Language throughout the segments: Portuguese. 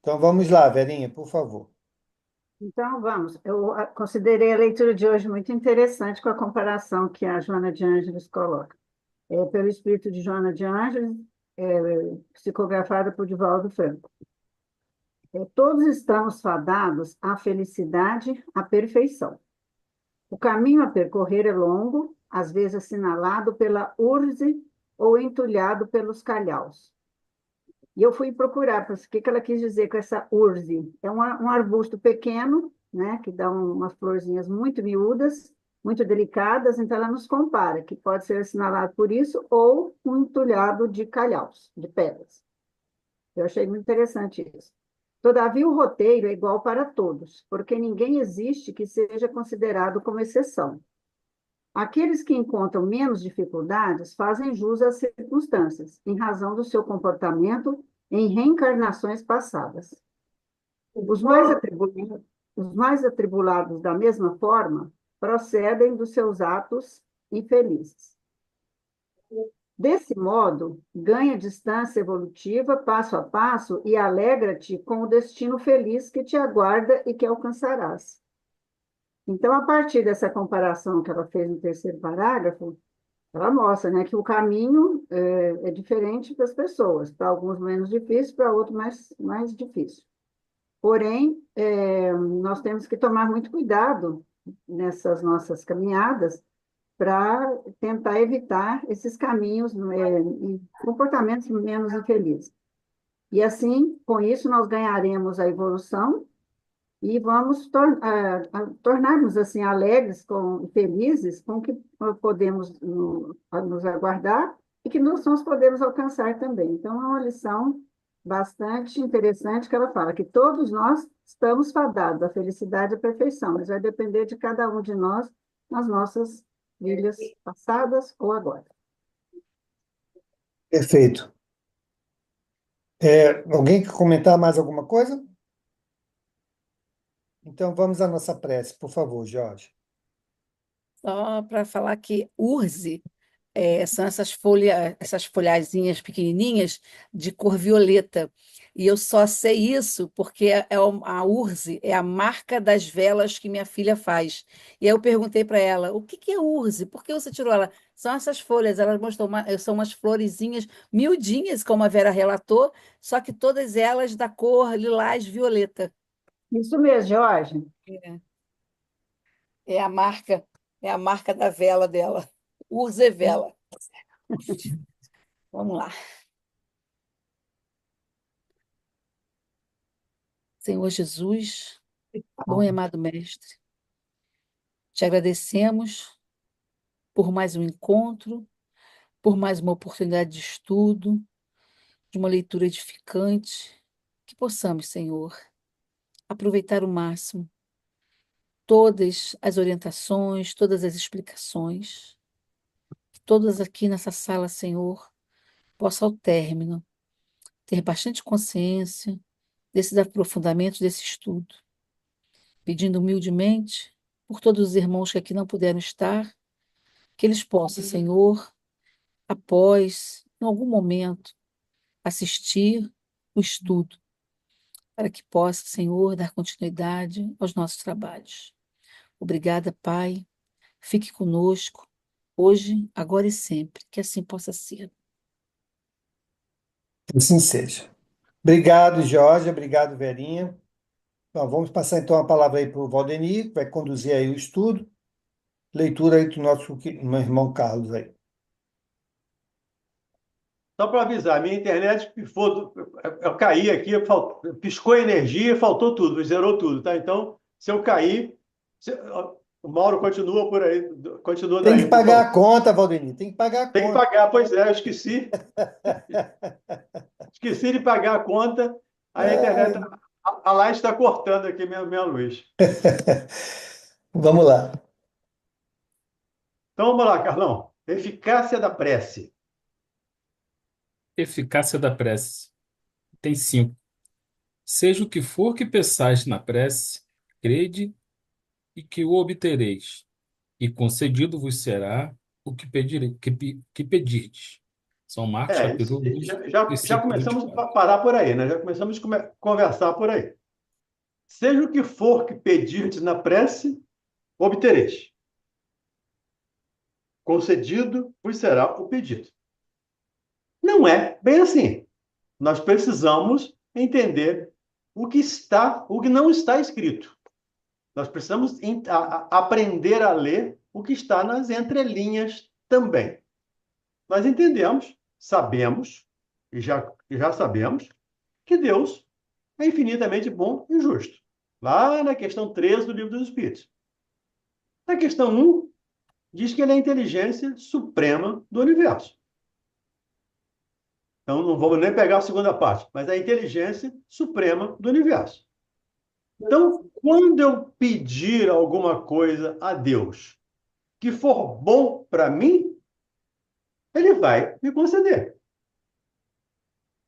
Então vamos lá, Verinha, por favor. Então, vamos. Eu considerei a leitura de hoje muito interessante com a comparação que a Joana de Ângeles coloca. Pelo espírito de Joana de Ângeles, psicografada por Divaldo Franco. Todos estamos fadados à felicidade, à perfeição. O caminho a percorrer é longo, às vezes assinalado pela urze ou entulhado pelos calhaus. E eu fui procurar, o que ela quis dizer com essa urze. É um arbusto pequeno, né, que dá umas florzinhas muito miúdas, muito delicadas, então ela nos compara, que pode ser assinalado por isso, ou um entulhado de calhaus, de pedras. Eu achei muito interessante isso. Todavia, o roteiro é igual para todos, porque ninguém existe que seja considerado como exceção. Aqueles que encontram menos dificuldades fazem jus às circunstâncias, em razão do seu comportamento em reencarnações passadas. Os mais atribulados, os mais atribulados, da mesma forma, procedem dos seus atos infelizes. Desse modo, ganha distância evolutiva passo a passo e alegra-te com o destino feliz que te aguarda e que alcançarás. Então, a partir dessa comparação que ela fez no terceiro parágrafo, ela mostra, né, que o caminho é diferente para as pessoas, para alguns menos difícil, para outros mais difícil. Porém, nós temos que tomar muito cuidado nessas nossas caminhadas para tentar evitar esses caminhos e comportamentos menos infelizes. E assim, com isso, nós ganharemos a evolução e vamos tornar-nos assim alegres, felizes com o que podemos nos aguardar e que nós podemos alcançar também. Então, é uma lição bastante interessante que ela fala que todos nós estamos fadados à felicidade e à perfeição, mas vai depender de cada um de nós nas nossas vidas passadas ou agora. Perfeito. Alguém quer comentar mais alguma coisa? Então vamos à nossa prece, por favor, Jorge. Só para falar que urze são essas folhazinhas pequenininhas de cor violeta. E eu só sei isso porque a urze é a marca das velas que minha filha faz. E aí eu perguntei para ela, o que que é urze? Por que você tirou ela? São essas folhas, ela mostrou, são umas florezinhas miudinhas, como a Vera relatou, só que todas elas da cor lilás violeta. Isso mesmo, Jorge. É, é a marca, é a marca da vela dela. Urze Vela. Vamos lá. Senhor Jesus, bom e amado Mestre, te agradecemos por mais um encontro, por mais uma oportunidade de estudo, de uma leitura edificante, que possamos, Senhor, aproveitar o máximo todas as orientações, todas as explicações, que todas aqui nessa sala, Senhor, possam ao término ter bastante consciência desses aprofundamentos desse estudo, pedindo humildemente por todos os irmãos que aqui não puderam estar, que eles possam, Senhor, após, em algum momento, assistir o estudo, para que possa, Senhor, dar continuidade aos nossos trabalhos. Obrigada, Pai. Fique conosco, hoje, agora e sempre, que assim possa ser. Que assim seja. Obrigado, Jorge. Obrigado, Verinha. Então, vamos passar então a palavra aí para o Valdemir, que vai conduzir aí o estudo. Leitura aí do nosso meu irmão Carlos aí. Só para avisar, minha internet pifou, eu caí aqui, piscou a energia, faltou tudo, zerou tudo, tá? Então, se eu cair, o Mauro continua por aí, continua Tem que daí, por pagar a favor. conta, Valdemir, tem que pagar a Tem que conta. pagar, pois é, eu esqueci. Esqueci de pagar a conta, aí a internet, Ai. a light está cortando aqui minha luz. Vamos lá. Então, vamos lá, Carlão. Eficácia da prece. Eficácia da prece. Tem cinco. Seja o que for que peçais na prece, crede e que o obtereis, e concedido vos será o que pedirdes. São Marcos, capítulo 2, Já versículo começamos a 24. parar por aí, né? Já começamos a conversar por aí. Seja o que for que pedirdes na prece, obtereis. Concedido vos será o pedido. Não é bem assim. Nós precisamos entender o que não está escrito. Nós precisamos aprender a ler o que está nas entrelinhas também. Nós entendemos, sabemos, já sabemos, que Deus é infinitamente bom e justo. Lá na questão 13 do Livro dos Espíritos. Na questão 1, diz que ele é a inteligência suprema do universo. Então, não vamos nem pegar a segunda parte, mas a inteligência suprema do universo. Então, quando eu pedir alguma coisa a Deus que for bom para mim, ele vai me conceder.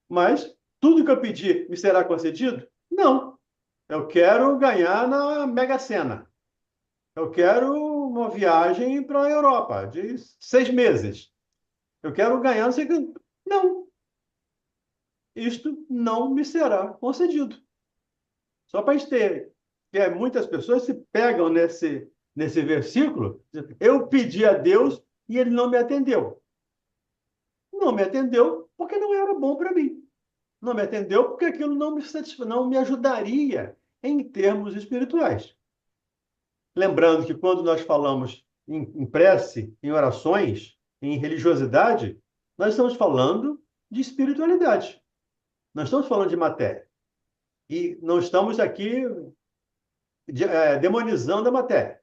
Mas tudo que eu pedir me será concedido? Não. Eu quero ganhar na Mega Sena. Eu quero uma viagem para a Europa de 6 meses. Eu quero ganhar, não sei o que. Não. Isto não me será concedido. Só para a gente ter, que muitas pessoas se pegam nesse versículo, eu pedi a Deus e ele não me atendeu. Não me atendeu porque não era bom para mim. Não me atendeu porque aquilo não me ajudaria em termos espirituais. Lembrando que quando nós falamos em prece, em orações, em religiosidade, nós estamos falando de espiritualidade. Nós estamos falando de matéria. E não estamos aqui demonizando a matéria.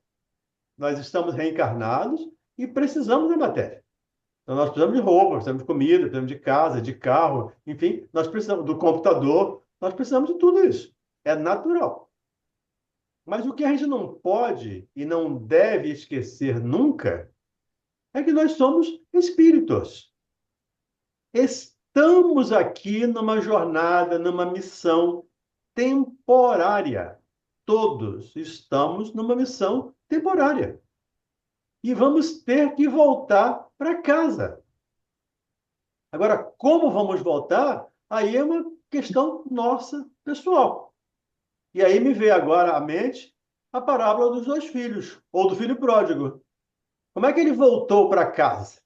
Nós estamos reencarnados e precisamos da matéria. Então, nós precisamos de roupa, precisamos de comida, precisamos de casa, de carro, enfim, nós precisamos do computador, nós precisamos de tudo isso. É natural. Mas o que a gente não pode e não deve esquecer nunca é que nós somos espíritos. Estamos aqui numa jornada, numa missão temporária. Todos estamos numa missão temporária. E vamos ter que voltar para casa. Agora, como vamos voltar? Aí é uma questão nossa, pessoal. E aí me veio agora à mente a parábola dos 2 filhos, ou do filho pródigo. Como é que ele voltou para casa?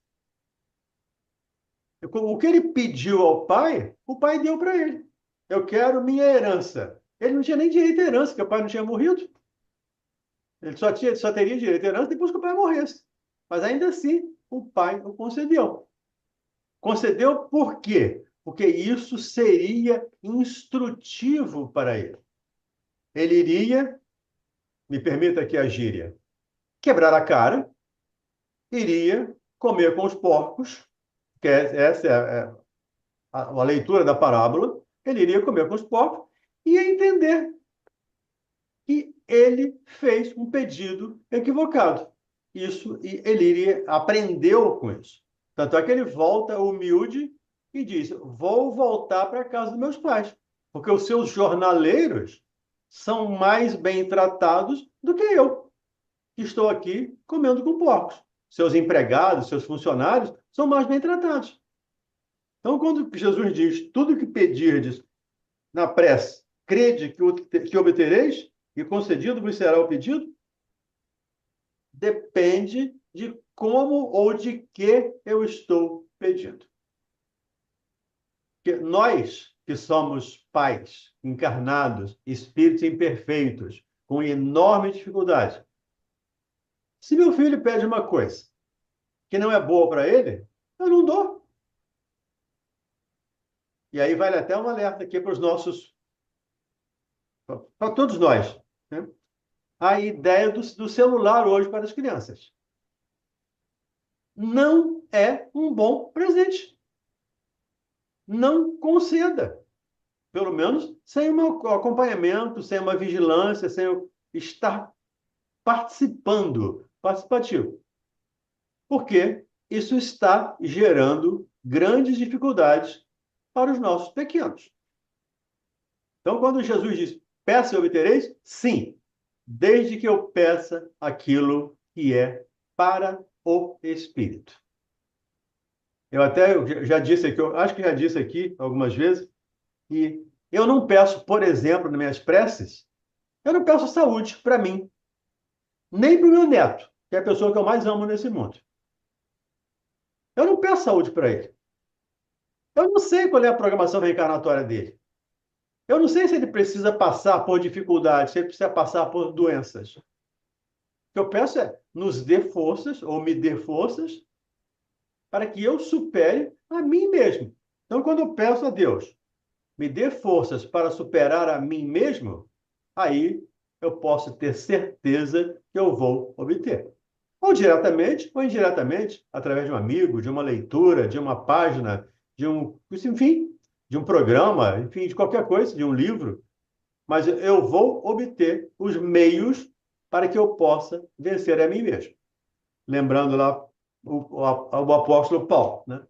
O que ele pediu ao pai, o pai deu para ele. Eu quero minha herança. Ele não tinha nem direito à herança, porque o pai não tinha morrido. Ele só teria direito à herança depois que o pai morresse. Mas ainda assim, o pai o concedeu. Concedeu por quê? Porque isso seria instrutivo para ele. Ele iria, me permita aqui a gíria, quebrar a cara, iria comer com os porcos, que essa é a leitura da parábola, ele iria comer com os porcos e ia entender que ele fez um pedido equivocado. Isso, e ele aprendeu com isso. Tanto é que ele volta humilde e diz: vou voltar para a casa dos meus pais, porque os seus jornaleiros são mais bem tratados do que eu, que estou aqui comendo com porcos. Seus empregados, seus funcionários são mais bem tratados. Então, quando Jesus diz: tudo que pedirdes na prece, crede que obtereis, e concedido vos será o pedido, depende de como ou de que eu estou pedindo. Porque nós, que somos pais, encarnados, espíritos imperfeitos, com enorme dificuldade, se meu filho pede uma coisa que não é boa para ele, eu não dou. E aí vale até um alerta aqui para os nossos, para todos nós, né? A ideia do celular hoje para as crianças. Não é um bom presente. Não conceda. Pelo menos sem um acompanhamento, sem uma vigilância, sem estar participativo. Porque isso está gerando grandes dificuldades para os nossos pequenos. Então, quando Jesus diz, peça e obtereis, sim, desde que eu peça aquilo que é para o Espírito. Eu até já disse aqui, eu acho que já disse aqui algumas vezes, que eu não peço, por exemplo, nas minhas preces, eu não peço saúde para mim, nem para o meu neto, que é a pessoa que eu mais amo nesse mundo. Eu não peço saúde para ele. Eu não sei qual é a programação reencarnatória dele. Eu não sei se ele precisa passar por dificuldades, se ele precisa passar por doenças. O que eu peço é nos dê forças, ou me dê forças, para que eu supere a mim mesmo. Então, quando eu peço a Deus, me dê forças para superar a mim mesmo, aí eu posso ter certeza que eu vou obter. Ou diretamente ou indiretamente, através de um amigo, de uma leitura, de uma página, enfim, de um programa, enfim, de qualquer coisa, de um livro. Mas eu vou obter os meios para que eu possa vencer a mim mesmo. Lembrando lá o apóstolo Paulo, né?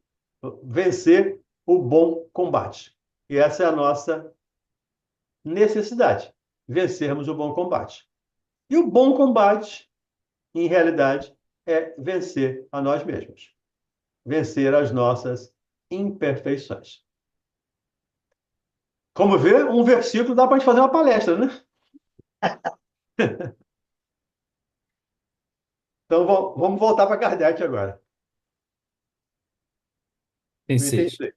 Vencer o bom combate. E essa é a nossa necessidade, vencermos o bom combate. E o bom combate, em realidade, é vencer a nós mesmos, vencer as nossas imperfeições. Como vê, um versículo dá para a gente fazer uma palestra, né? Então vamos voltar para Kardec agora. Item No item 6. 6.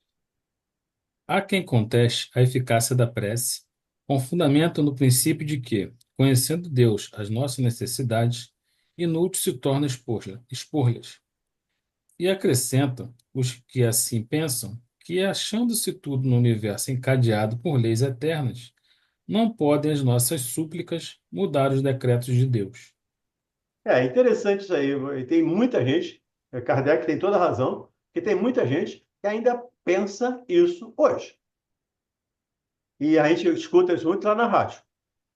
Há quem conteste a eficácia da prece, com fundamento no princípio de que, conhecendo Deus as nossas necessidades, inútil se torna expor-lhes. E acrescentam os que assim pensam que, achando-se tudo no universo encadeado por leis eternas, não podem as nossas súplicas mudar os decretos de Deus. É interessante isso aí. E tem muita gente, Kardec tem toda a razão, que tem muita gente que ainda pensa isso hoje. E a gente escuta isso muito lá na rádio.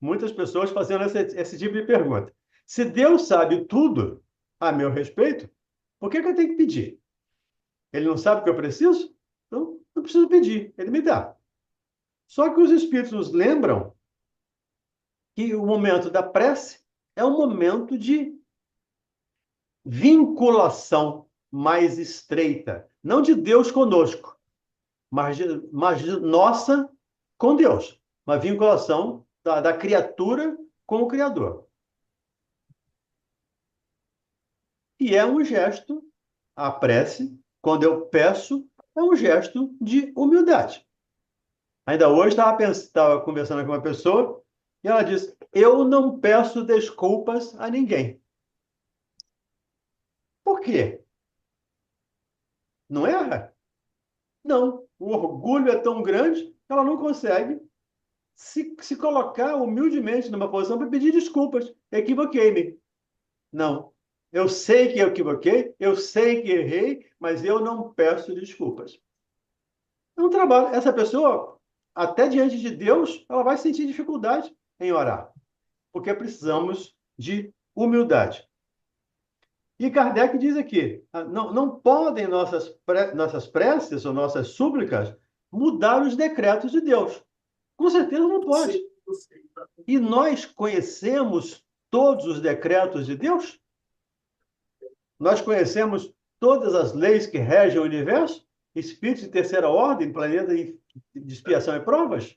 Muitas pessoas fazendo esse tipo de pergunta. Se Deus sabe tudo a meu respeito, por que eu tenho que pedir? Ele não sabe o que eu preciso? Então, não preciso pedir, ele me dá. Só que os Espíritos nos lembram que o momento da prece é um momento de vinculação mais estreita, não de Deus conosco, mas de nossa com Deus. Uma vinculação da criatura com o Criador. E é um gesto, a prece, quando eu peço, é um gesto de humildade. Ainda hoje estava conversando com uma pessoa e ela disse: Eu não peço desculpas a ninguém. Por quê? Não erra? Não. O orgulho é tão grande que ela não consegue se colocar humildemente numa posição para pedir desculpas. Equivoquei-me. Não. Eu sei que eu equivoquei, eu sei que errei, mas eu não peço desculpas. É um trabalho. Essa pessoa, até diante de Deus, ela vai sentir dificuldade em orar, porque precisamos de humildade. E Kardec diz aqui: não podem nossas preces ou nossas súplicas mudar os decretos de Deus. Com certeza não pode. E nós conhecemos todos os decretos de Deus? Nós conhecemos todas as leis que regem o universo? Espíritos de terceira ordem, planeta de expiação e provas?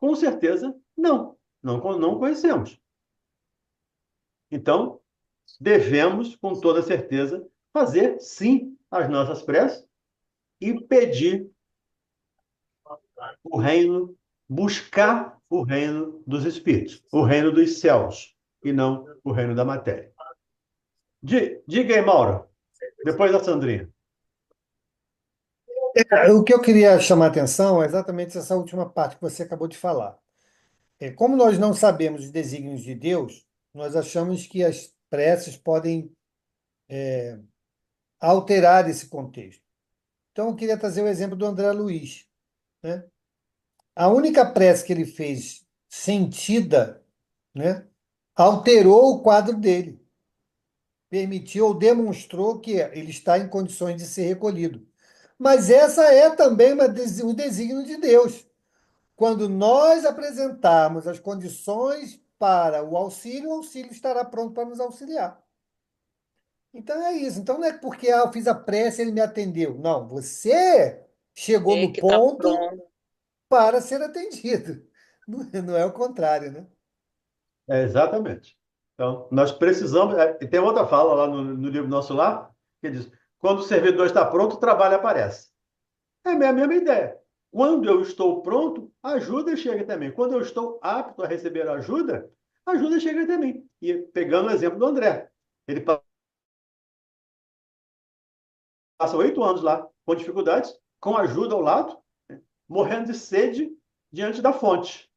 Com certeza, não. Não conhecemos. Então, devemos, com toda certeza, fazer, sim, as nossas preces e pedir o reino, buscar o reino dos espíritos, o reino dos céus, e não o reino da matéria. Diga aí, Mauro, depois da Sandrinha. O que eu queria chamar a atenção é exatamente essa última parte que você acabou de falar. Como nós não sabemos os desígnios de Deus, nós achamos que as preces podem alterar esse contexto. Então, eu queria trazer o exemplo do André Luiz, né? A única prece que ele fez sentida, né, alterou o quadro dele, permitiu ou demonstrou que ele está em condições de ser recolhido. Mas essa é também um desígnio de Deus. Quando nós apresentarmos as condições para o auxílio estará pronto para nos auxiliar. Então é isso. Então não é porque eu fiz a prece e ele me atendeu. Não, você chegou É no que está ponto pronto. para ser atendido. Não é o contrário, né? Exatamente. Então, nós precisamos. E tem outra fala lá no livro Nosso Lar, que diz: quando o servidor está pronto, o trabalho aparece. É a mesma ideia. Quando eu estou pronto, a ajuda chega também. Quando eu estou apto a receber ajuda, a ajuda chega até mim. E pegando o exemplo do André, ele passa 8 anos lá, com dificuldades, com ajuda ao lado, né, morrendo de sede diante da fonte,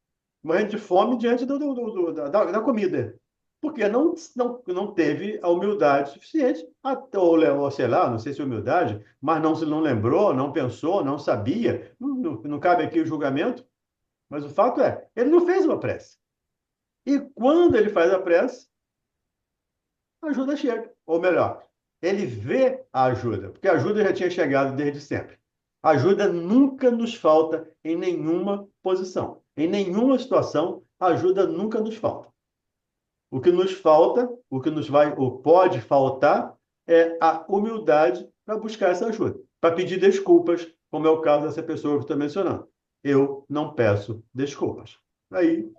morrendo de fome diante da comida. Porque não teve a humildade suficiente, ou sei lá, não sei se humildade, mas não lembrou, não pensou, não sabia. Não cabe aqui o julgamento, mas o fato é, ele não fez uma prece. E quando ele faz a prece, a ajuda chega. Ou melhor, ele vê a ajuda, porque a ajuda já tinha chegado desde sempre. A ajuda nunca nos falta em nenhuma posição. Em nenhuma situação, a ajuda nunca nos falta. O que nos falta, o que nos vai ou pode faltar, é a humildade para buscar essa ajuda, para pedir desculpas, como é o caso dessa pessoa que eu estou mencionando. Eu não peço desculpas. Aí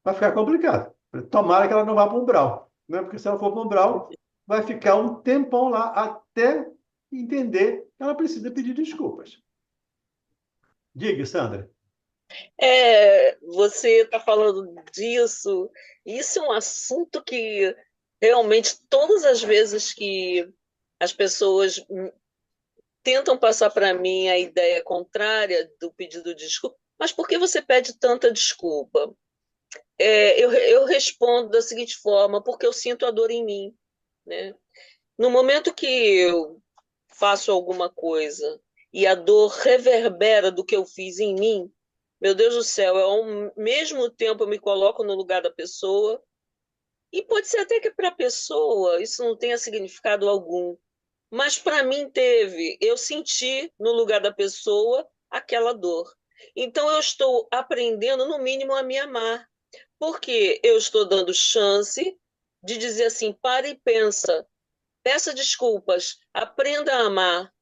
vai ficar complicado. Tomara que ela não vá para o umbral, né? Porque se ela for para o umbral, vai ficar um tempão lá até entender que ela precisa pedir desculpas. Diga, Sandra. Você está falando disso. Isso é um assunto que realmente todas as vezes que as pessoas tentam passar para mim a ideia contrária do pedido de desculpa, mas por que você pede tanta desculpa? Eu respondo da seguinte forma, porque eu sinto a dor em mim, né? No momento que eu faço alguma coisa e a dor reverbera do que eu fiz em mim, meu Deus do céu, ao mesmo tempo eu me coloco no lugar da pessoa, e pode ser até que para a pessoa isso não tenha significado algum, mas para mim teve. Eu senti no lugar da pessoa aquela dor. Então eu estou aprendendo, no mínimo, a me amar, porque eu estou dando chance de dizer assim: para e pensa, peça desculpas, aprenda a amar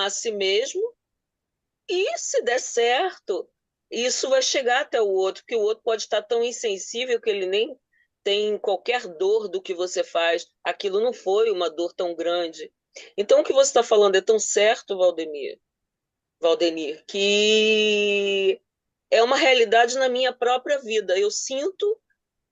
a si mesmo, e se der certo, isso vai chegar até o outro, porque o outro pode estar tão insensível que ele nem tem qualquer dor do que você faz. Aquilo não foi uma dor tão grande. Então, o que você está falando é tão certo, Valdenir, que é uma realidade na minha própria vida. Eu sinto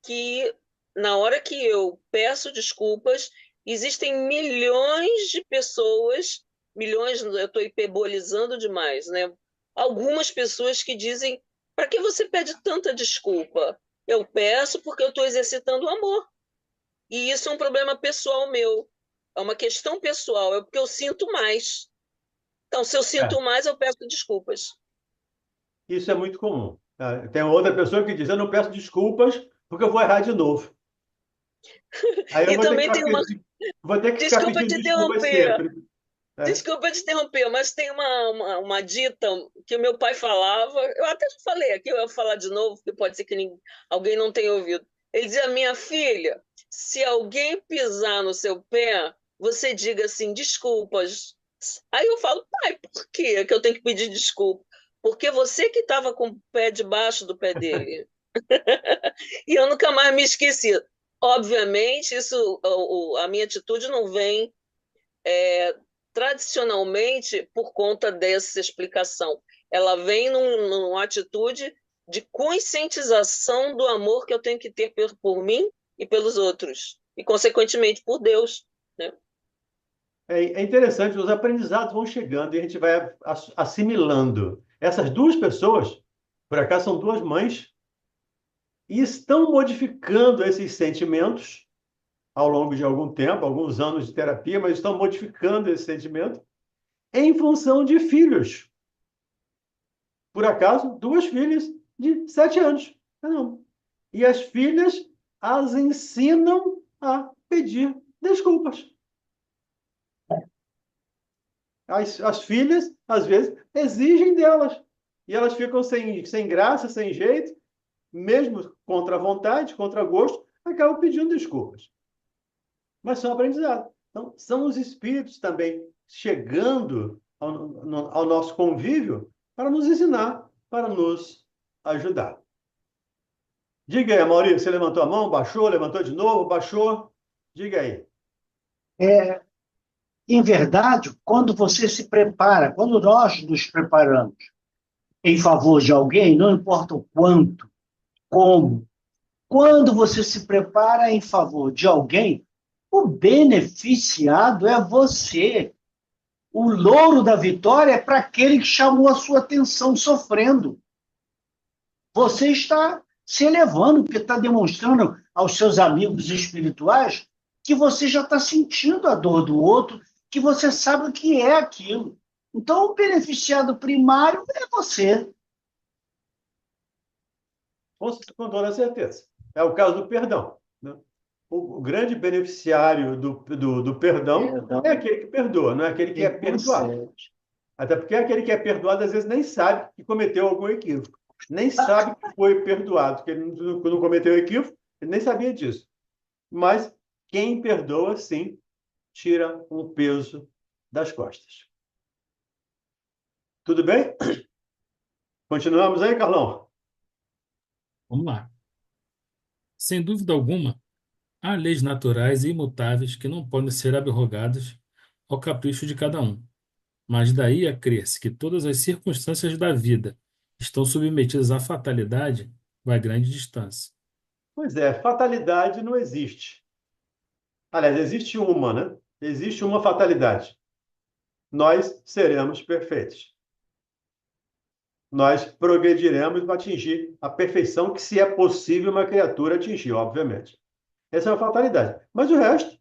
que na hora que eu peço desculpas, existem milhões de pessoas, milhões, eu estou hiperbolizando demais, né? Algumas pessoas que dizem: para que você pede tanta desculpa? Eu peço porque eu estou exercitando o amor. E isso é um problema pessoal meu. É uma questão pessoal, é porque eu sinto mais. Então, se eu sinto É, mais, eu peço desculpas. isso é muito comum. Tá? Tem outra pessoa que diz: eu não peço desculpas porque eu vou errar de novo. Aí eu E também tem uma. vou ter que ficar Desculpa pedindo te desculpas interromper. sempre. É. Desculpa te interromper, mas tem uma dita que o meu pai falava, eu até já falei aqui, eu vou falar de novo, porque pode ser que alguém não tenha ouvido. Ele dizia: minha filha, se alguém pisar no seu pé, você diga assim: desculpas. Aí eu falo: pai, por que eu tenho que pedir desculpa? Porque você que estava com o pé debaixo do pé dele. E eu nunca mais me esqueci. Obviamente, a minha atitude não vem tradicionalmente por conta dessa explicação. Ela vem numa atitude de conscientização do amor que eu tenho que ter por mim e pelos outros, e, consequentemente, por Deus. Né? É interessante, os aprendizados vão chegando e a gente vai assimilando. Essas duas pessoas, por acaso, são duas mães, e estão modificando esses sentimentos ao longo de algum tempo, alguns anos de terapia, mas estão modificando esse sentimento em função de filhos. Por acaso, duas filhas de 7 anos. Não. E as filhas as ensinam a pedir desculpas. As filhas, às vezes, exigem delas. E elas ficam sem graça, sem jeito, mesmo contra a vontade, contra gosto, acabam pedindo desculpas. mas são aprendizado. Então, são os espíritos também chegando ao nosso convívio para nos ensinar, para nos ajudar. Diga aí, Maurício, você levantou a mão, baixou, levantou de novo, baixou. Diga aí. É, em verdade, quando você se prepara, quando nós nos preparamos em favor de alguém, não importa o quanto, como, quando você se prepara em favor de alguém, o beneficiado é você. O louro da vitória é para aquele que chamou a sua atenção sofrendo. Você está se elevando, porque está demonstrando aos seus amigos espirituais que você já está sentindo a dor do outro, que você sabe o que é aquilo. Então, o beneficiado primário é você. Com toda certeza. É o caso do perdão, né? O grande beneficiário do perdão Perdão. é aquele que perdoa, não é aquele que é perdoado. Até porque aquele que é perdoado, às vezes, nem sabe que cometeu algum equívoco. Nem sabe que foi perdoado, que ele não cometeu equívoco, ele nem sabia disso. Mas quem perdoa, sim, tira um peso das costas. Tudo bem? Continuamos aí, Carlão? Vamos lá. Sem dúvida alguma, há leis naturais e imutáveis que não podem ser abrogadas ao capricho de cada um. Mas daí a crer-se que todas as circunstâncias da vida estão submetidas à fatalidade, vai grande distância. Pois é, fatalidade não existe. Aliás, existe uma, né? Existe uma fatalidade. Nós seremos perfeitos. Nós progrediremos para atingir a perfeição que, se é possível, uma criatura atingir, obviamente. Essa é uma fatalidade. Mas o resto,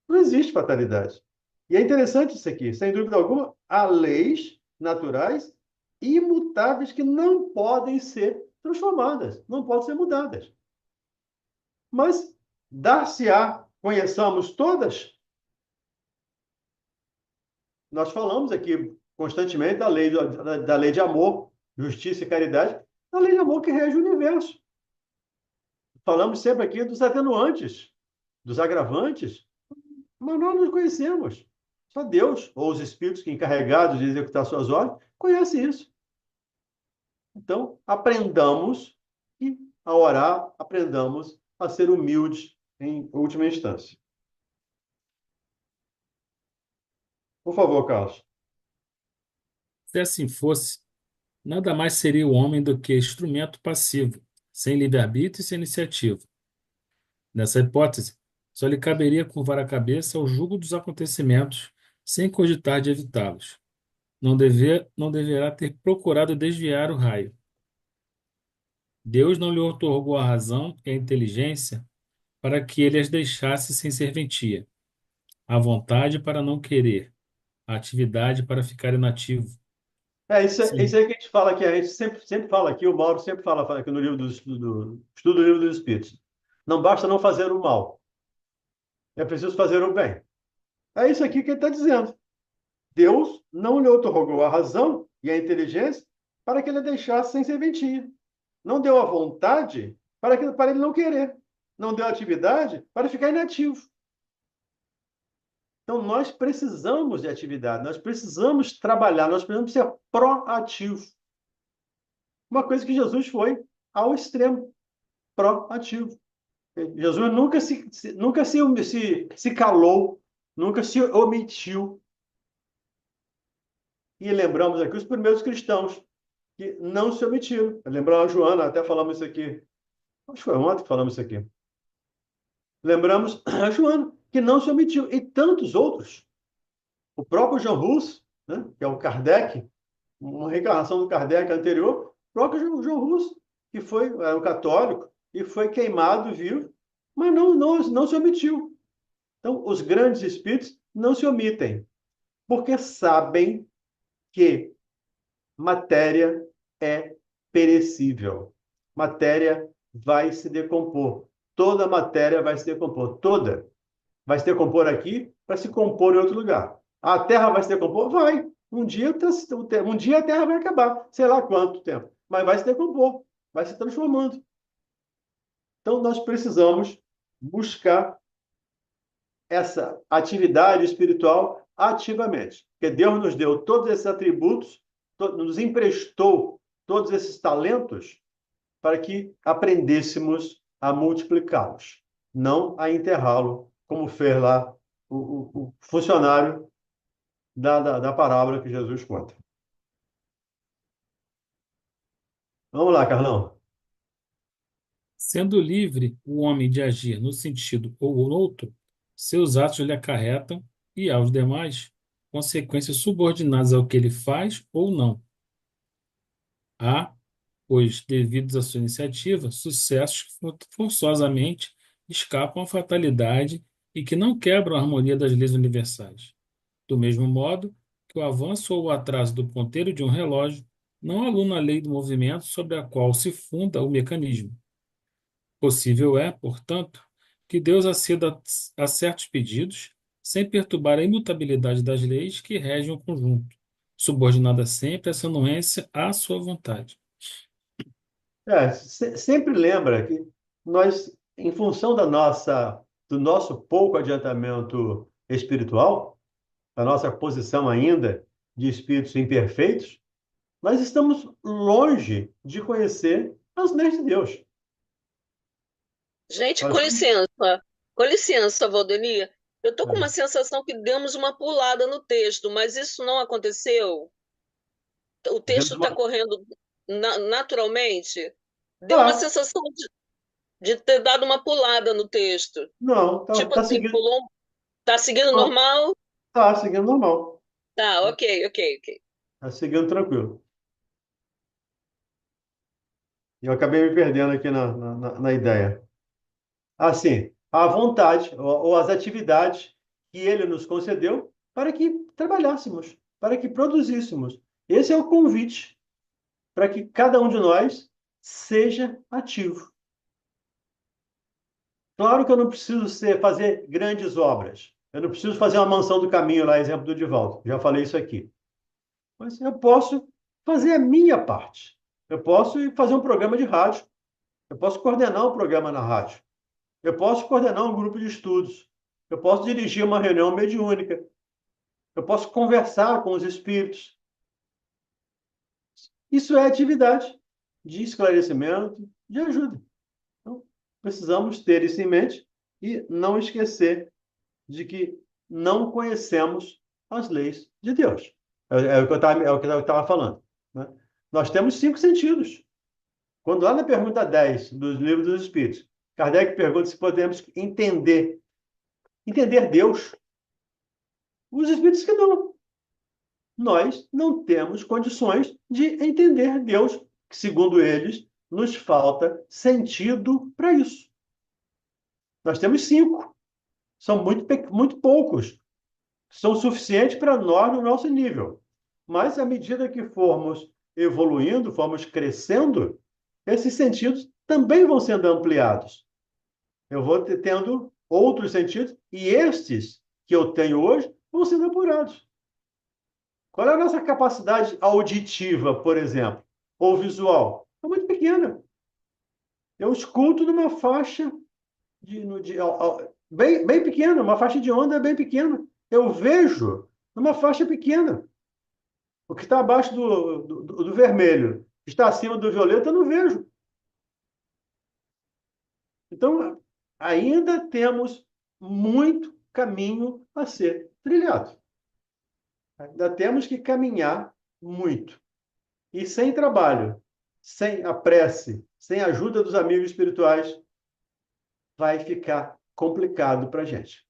não existe fatalidade. E é interessante isso aqui. Sem dúvida alguma, há leis naturais imutáveis que não podem ser transformadas, não podem ser mudadas. Mas dar-se-á, conheçamos todas? Nós falamos aqui constantemente da lei de amor, justiça e caridade, da lei de amor que rege o universo. Falamos sempre aqui dos atenuantes, dos agravantes, mas nós não conhecemos. Só Deus, ou os espíritos que encarregados de executar suas ordens, conhecem isso. Então, aprendamos e, a orar, aprendamos a ser humildes em última instância. Por favor, Carlos. Se assim fosse, nada mais seria o homem do que instrumento passivo, sem livre-arbítrio e sem iniciativa. Nessa hipótese, só lhe caberia curvar a cabeça ao jugo dos acontecimentos, sem cogitar de evitá-los. Não deverá ter procurado desviar o raio. Deus não lhe outorgou a razão e a inteligência para que ele as deixasse sem serventia, a vontade para não querer, a atividade para ficar inativo. Isso aí que a gente fala aqui, a gente sempre fala aqui, o Mauro sempre fala aqui no livro Estudo do Livro dos Espíritos. Não basta não fazer o mal, é preciso fazer o bem. É isso aqui que ele está dizendo. Deus não lhe outorgou a razão e a inteligência para que ele a deixasse sem serventia. Não deu a vontade para ele não querer. Não deu atividade para ficar inativo. Então, nós precisamos de atividade, nós precisamos trabalhar, nós precisamos ser proativos. Uma coisa que Jesus foi ao extremo, proativo. Jesus nunca se calou, nunca se omitiu. E lembramos aqui os primeiros cristãos que não se omitiram. Lembramos a Joana, até falamos isso aqui. Acho que foi ontem que falamos isso aqui. Lembramos a Joana, que não se omitiu. E tantos outros. O próprio Jean Hus, né, que é o Kardec, uma reencarnação do Kardec anterior, o próprio Jean Hus, que era um católico e foi queimado vivo, mas não se omitiu. Então, os grandes espíritos não se omitem, porque sabem que matéria é perecível. Matéria vai se decompor. Toda matéria vai se decompor. Toda. Vai se decompor aqui para se compor em outro lugar. A Terra vai se decompor? Vai. Um dia a Terra vai acabar. Sei lá quanto tempo. Mas vai se decompor. Vai se transformando. Então, nós precisamos buscar essa atividade espiritual ativamente. Porque Deus nos deu todos esses atributos, nos emprestou todos esses talentos para que aprendêssemos a multiplicá-los, não a enterrá-lo, como fez lá o funcionário da parábola que Jesus conta. Vamos lá, Carlão. Sendo livre o homem de agir no sentido ou no outro, seus atos lhe acarretam, e aos demais, consequências subordinadas ao que ele faz ou não. Há, pois, devidos à sua iniciativa, sucessos que forçosamente escapam à fatalidade e que não quebram a harmonia das leis universais. Do mesmo modo que o avanço ou o atraso do ponteiro de um relógio não anula a lei do movimento sobre a qual se funda o mecanismo. Possível é, portanto, que Deus aceda a certos pedidos, sem perturbar a imutabilidade das leis que regem o conjunto, subordinada sempre essa anuência à sua vontade. Sempre lembra que nós, em função do nosso pouco adiantamento espiritual, da nossa posição ainda de espíritos imperfeitos, nós estamos longe de conhecer as leis de Deus. Gente, Nós- com licença, Valdemir. Eu estou com é, uma sensação que demos uma pulada no texto, mas isso não aconteceu? O demos texto está uma... correndo naturalmente? Deu uma Ah, sensação de ter dado uma pulada no texto. não, Tipo tá assim, seguindo, pulou. Tá seguindo não, normal? tá seguindo normal, Tá, ok, ok, ok. tá seguindo tranquilo. E eu acabei me perdendo aqui na ideia. Assim, a vontade ou as atividades que ele nos concedeu para que trabalhássemos, para que produzíssemos. Esse é o convite para que cada um de nós seja ativo. Claro que eu não preciso fazer grandes obras. Eu não preciso fazer uma mansão do caminho lá, exemplo do Divaldo. Já falei isso aqui. Mas eu posso fazer a minha parte. Eu posso ir fazer um programa de rádio. Eu posso coordenar um programa na rádio. Eu posso coordenar um grupo de estudos. Eu posso dirigir uma reunião mediúnica. Eu posso conversar com os espíritos. Isso é atividade de esclarecimento, de ajuda. Então, precisamos ter isso em mente e não esquecer de que não conhecemos as leis de Deus. É o que eu estava falando, né? Nós temos 5 sentidos. Quando lá na pergunta 10 dos livros dos Espíritos, Kardec pergunta se podemos entender Deus. Os Espíritos que não. Nós não temos condições de entender Deus, que, segundo eles, nos falta sentido para isso. Nós temos 5. São muito poucos. São suficientes para nós no nosso nível. Mas, à medida que formos evoluindo, formos crescendo, esses sentidos também vão sendo ampliados. Eu vou tendo outros sentidos, e estes que eu tenho hoje vão sendo apurados. Qual é a nossa capacidade auditiva, por exemplo, ou visual? É muito pequena. Eu escuto numa faixa bem pequena, uma faixa de onda bem pequena. Eu vejo numa faixa pequena. O que está abaixo do vermelho, está acima do violeta, eu não vejo. Então, ainda temos muito caminho a ser trilhado. Ainda temos que caminhar muito. E sem trabalho, sem a prece, sem a ajuda dos amigos espirituais, vai ficar complicado para a gente.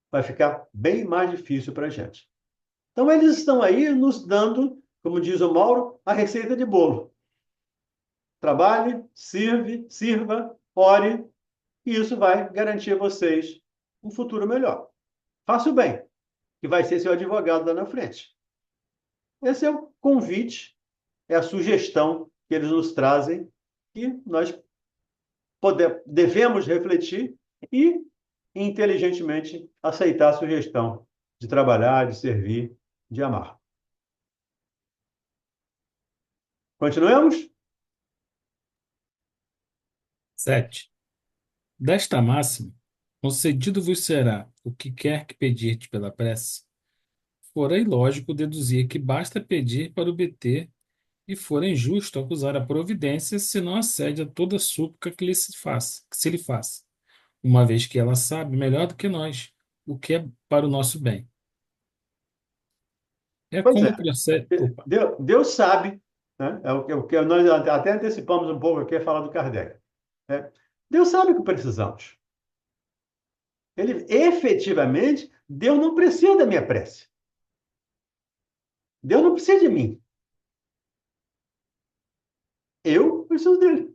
Vai ficar bem mais difícil para a gente. Então, eles estão aí nos dando, como diz o Mauro, a receita de bolo. Trabalhe, sirva, ore, e isso vai garantir a vocês um futuro melhor. Faça o bem, que vai ser seu advogado lá na frente. Esse é o convite, é a sugestão que eles nos trazem e nós devemos refletir e inteligentemente aceitar a sugestão de trabalhar, de servir, de amar. Continuamos? 7. Desta máxima, concedido vos será o que quer que pedirdes pela prece. Fora ilógico deduzir que basta pedir para obter, e fora injusto acusar a providência se não acede a toda súplica que se lhe faça, uma vez que ela sabe melhor do que nós o que é para o nosso bem. É Pois como é. procede. Opa, Deus sabe, né? É o que nós até antecipamos um pouco aqui a falar do Kardec. Né? Deus sabe o que precisamos. Ele, efetivamente, Deus não precisa da minha prece. Deus não precisa de mim. Eu preciso dele.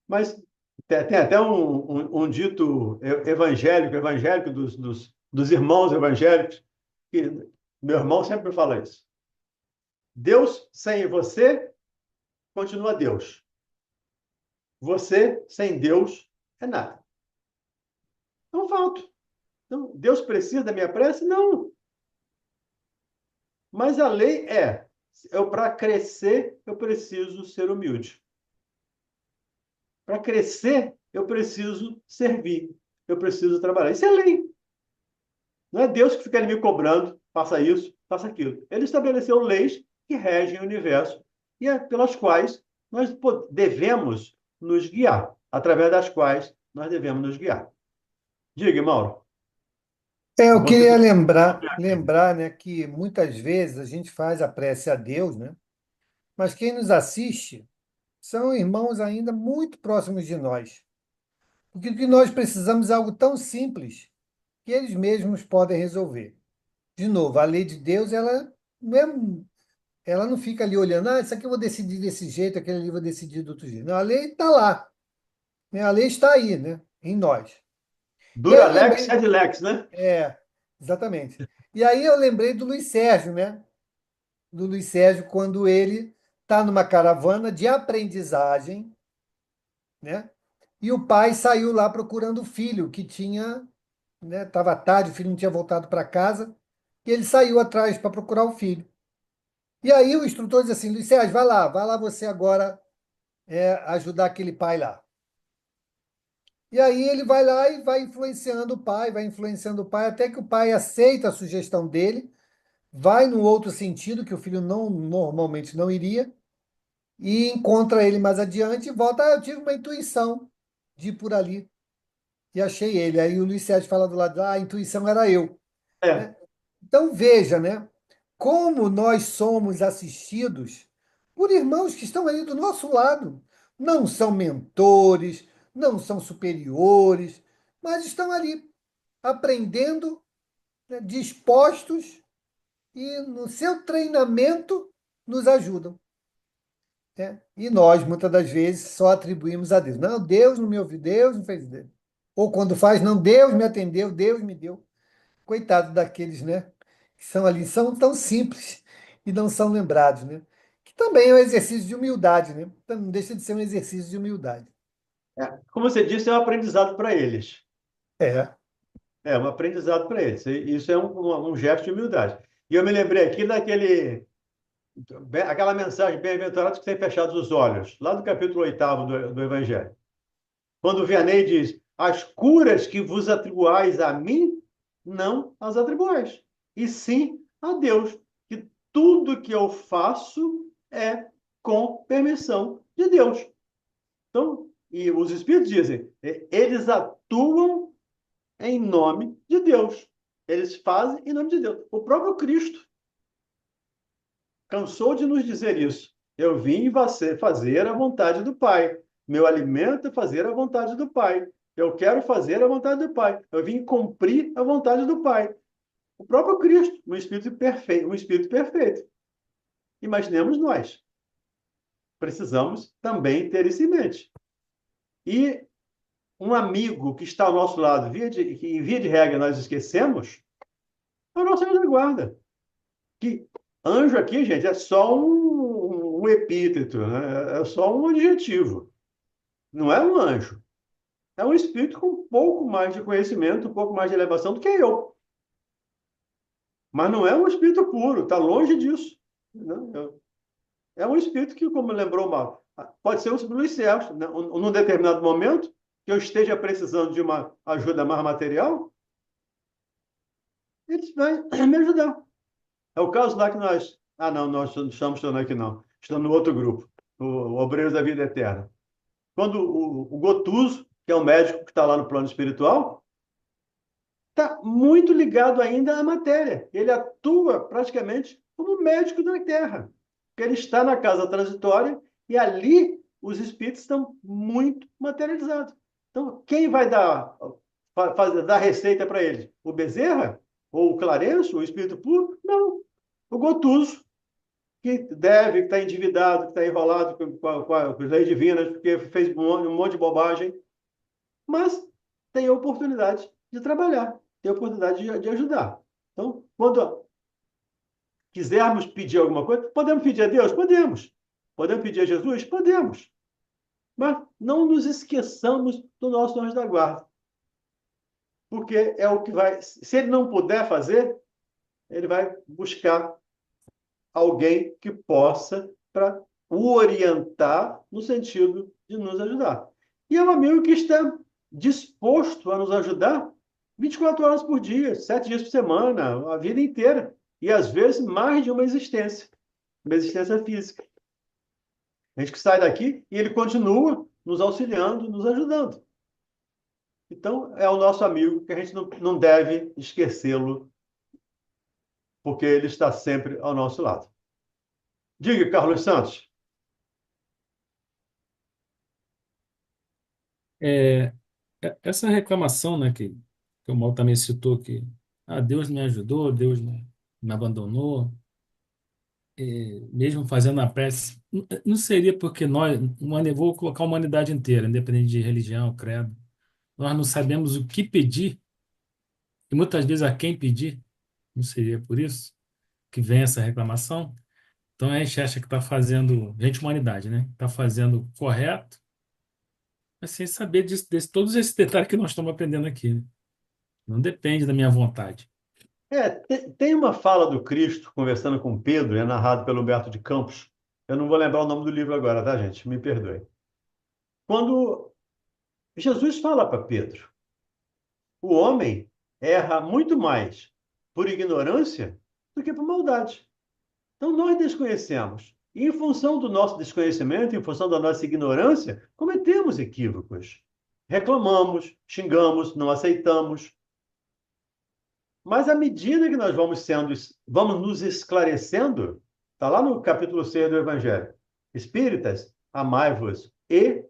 Mas tem até um dito evangélico dos irmãos evangélicos, que meu irmão sempre fala isso. Deus sem você continua Deus. Você sem Deus é nada. É um fato. Então, Deus precisa da minha prece? Não. Mas a lei para crescer, eu preciso ser humilde. Para crescer, eu preciso servir. Eu preciso trabalhar. Isso é lei. Não é Deus que fica ali me cobrando, faça isso, faça aquilo. Ele estabeleceu leis que regem o universo e pelas quais nós devemos nos guiar, através das quais nós devemos nos guiar. Diga, Mauro. Eu Você... queria lembrar, né, que muitas vezes a gente faz a prece a Deus, né? Mas quem nos assiste são irmãos ainda muito próximos de nós. Porque o que nós precisamos é algo tão simples que eles mesmos podem resolver. De novo, a lei de Deus, ela não fica ali olhando, isso aqui eu vou decidir desse jeito, aquele ali eu vou decidir do outro jeito. Não, a lei está lá, né? A lei está aí, né? Em nós. E aí Dura eu lex, lembrei, sed lex, né? exatamente. E aí eu lembrei do Luiz Sérgio, né? Do Luiz Sérgio, quando ele está numa caravana de aprendizagem, né? E o pai saiu lá procurando o filho, que tinha, né? Estava tarde, o filho não tinha voltado para casa, e ele saiu atrás para procurar o filho. E aí o instrutor diz assim, Luiz Sérgio, vai lá você agora ajudar aquele pai lá. E aí ele vai lá e vai influenciando o pai, até que o pai aceita a sugestão dele, vai no outro sentido, que o filho normalmente não iria, e encontra ele mais adiante e volta. Eu tive uma intuição de ir por ali e achei ele. Aí o Luiz Sérgio fala do lado, a intuição era eu. É. Né? Então veja, né? Como nós somos assistidos por irmãos que estão aí do nosso lado. Não são mentores, não são superiores, mas estão ali aprendendo, né, dispostos e no seu treinamento nos ajudam. Né? E nós, muitas das vezes, só atribuímos a Deus. Não, Deus não me ouviu, Deus não fez Deus. Ou quando faz, não, Deus me atendeu, Deus me deu. Coitado daqueles, né? Que são ali, são tão simples e não são lembrados, né? Que também é um exercício de humildade, né? Então, não deixa de ser um exercício de humildade. Como você disse, é um aprendizado para eles. É, É um aprendizado para eles. Isso é um gesto de humildade. E eu me lembrei aqui aquela mensagem, bem-aventurados que têm fechados os olhos, lá do capítulo 8º do Evangelho. Quando o Vianney diz, as curas que vos atribuais a mim, não as atribuais, e sim a Deus, que tudo que eu faço é com permissão de Deus. Então, e os Espíritos dizem, eles atuam em nome de Deus. Eles fazem em nome de Deus. O próprio Cristo cansou de nos dizer isso. Eu vim fazer a vontade do Pai. Meu alimento é fazer a vontade do Pai. Eu quero fazer a vontade do Pai. Eu vim cumprir a vontade do Pai. O próprio Cristo, um Espírito perfeito, um Espírito perfeito. Imaginemos nós. Precisamos também ter isso em mente. E um amigo que está ao nosso lado, que em via de regra nós esquecemos, é o nosso anjo da guarda. Que anjo aqui, gente, é só um epíteto, né? É só um adjetivo. Não é um anjo. É um espírito com um pouco mais de conhecimento, um pouco mais de elevação do que eu. Mas não é um espírito puro, está longe disso. Não, é um espírito que, como lembrou mal, pode ser o Luiz Sérgio, né? Num determinado momento, que eu esteja precisando de uma ajuda mais material, ele vai me ajudar. É o caso lá que nós... Ah, não, nós não estamos aqui, não. Estamos no outro grupo, o Obreiros da Vida Eterna. Quando o Gotuso, que é o médico que está lá no plano espiritual, está muito ligado ainda à matéria. Ele atua praticamente como médico da Terra. Porque ele está na casa transitória e ali os espíritos estão muito materializados. Então, quem vai dar receita para eles? O Bezerra? Ou o Clarenço? O espírito puro? Não. O Gotuso, que está endividado, que está enrolado com as leis divinas, porque fez um monte de bobagem, mas tem a oportunidade de trabalhar, tem a oportunidade de ajudar. Então, quando quisermos pedir alguma coisa, podemos pedir a Deus? Podemos. Podemos pedir a Jesus? Podemos. Mas não nos esqueçamos do nosso anjo da guarda. Porque é o que vai... Se ele não puder fazer, ele vai buscar alguém que possa para o orientar no sentido de nos ajudar. E é um amigo que está disposto a nos ajudar 24 horas por dia, 7 dias por semana, a vida inteira. E, às vezes, mais de uma existência física. A gente que sai daqui e ele continua nos auxiliando, nos ajudando. Então, é o nosso amigo que a gente não deve esquecê-lo, porque ele está sempre ao nosso lado. Diga, Carlos Santos. É, essa reclamação, né, que o Mauro também citou, que Deus me ajudou, Deus me abandonou, mesmo fazendo a prece, não seria porque vou colocar a humanidade inteira, independente de religião, credo, nós não sabemos o que pedir, e muitas vezes a quem pedir, não seria por isso que vem essa reclamação? Então a gente acha que está fazendo, gente, humanidade, né? Está fazendo correto, mas sem saber todos esses detalhes que nós estamos aprendendo aqui, né? Não depende da minha vontade. Tem uma fala do Cristo conversando com Pedro, é narrado pelo Humberto de Campos. Eu não vou lembrar o nome do livro agora, tá, gente? Me perdoe. Quando Jesus fala para Pedro, o homem erra muito mais por ignorância do que por maldade. Então, nós desconhecemos. E, em função do nosso desconhecimento, em função da nossa ignorância, cometemos equívocos. Reclamamos, xingamos, não aceitamos. Mas, à medida que nós vamos nos esclarecendo, está lá no capítulo 6 do Evangelho. Espíritas, amai-vos e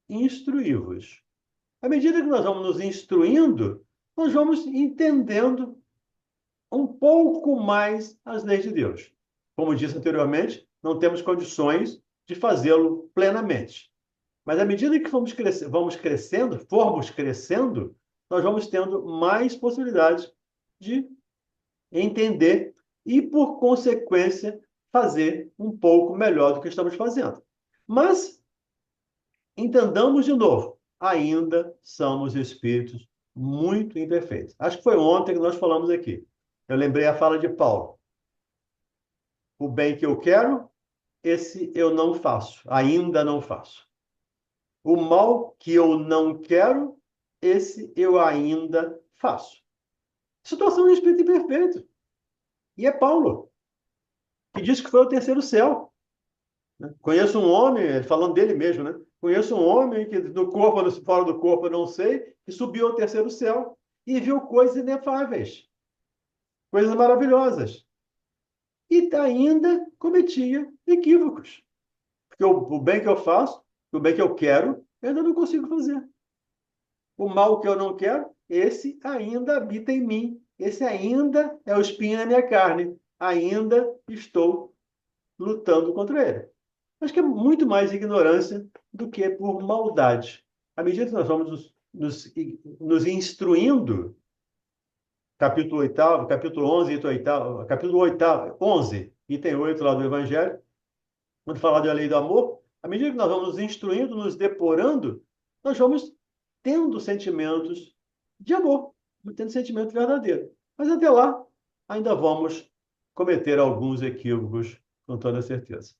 instruí-vos. À medida que nós vamos nos instruindo, nós vamos entendendo um pouco mais as leis de Deus. Como disse anteriormente, não temos condições de fazê-lo plenamente. Mas à medida que formos crescendo, nós vamos tendo mais possibilidades de entender e, por consequência, fazer um pouco melhor do que estamos fazendo. Mas, entendamos de novo, ainda somos espíritos muito imperfeitos. Acho que foi ontem que nós falamos aqui. Eu lembrei a fala de Paulo. O bem que eu quero, esse eu não faço, ainda não faço. O mal que eu não quero, esse eu ainda faço. Situação de espírito imperfeito. E é Paulo, que disse que foi ao terceiro céu. Conheço um homem, falando dele mesmo, né? Conheço um homem que no corpo, fora do corpo, eu não sei, que subiu ao terceiro céu e viu coisas inefáveis, coisas maravilhosas. E ainda cometia equívocos. Porque o bem que eu faço, o bem que eu quero, eu ainda não consigo fazer. O mal que eu não quero, esse ainda habita em mim. Esse ainda é o espinho na minha carne. Ainda estou lutando contra ele. Acho que é muito mais ignorância do que por maldade. À medida que nós vamos nos instruindo, capítulo 8, capítulo 11, capítulo 8, 11, item 8 lá do Evangelho, quando fala da lei do amor, à medida que nós vamos nos instruindo, nos depurando, nós vamos tendo sentimentos de amor, tendo sentimento verdadeiro. Mas até lá, ainda vamos cometer alguns equívocos, com toda certeza.